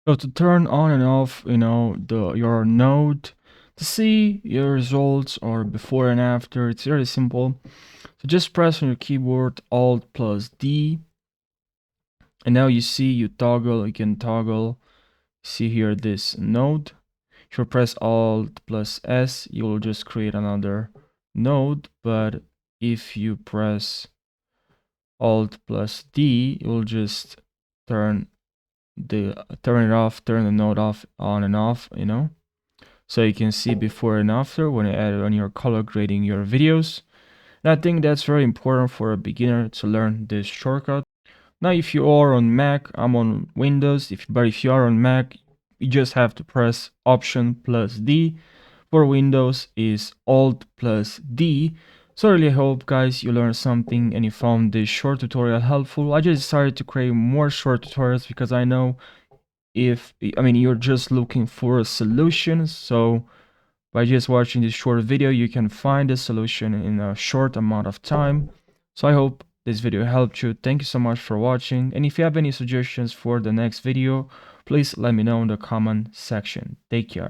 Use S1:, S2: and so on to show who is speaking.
S1: So to turn on and off, your node, to see your results or before and after, it's very simple. So just press on your keyboard Alt plus D, and now you see you can toggle. See here this node. If you press Alt plus S, you will just create another node, but if you press Alt plus D, it will just turn it off, turn the node off, on and off, So you can see before and after when you add it on your color grading your videos. And I think that's very important for a beginner to learn this shortcut. Now, if you are on Mac, I'm on Windows, but if you are on Mac, you just have to press Option plus D. For Windows is Alt plus D. So I really hope guys you learned something and you found this short tutorial helpful. I just decided to create more short tutorials because I know you're just looking for a solution. So by just watching this short video, you can find a solution in a short amount of time. So I hope this video helped you. Thank you so much for watching. And if you have any suggestions for the next video, please let me know in the comment section. Take care.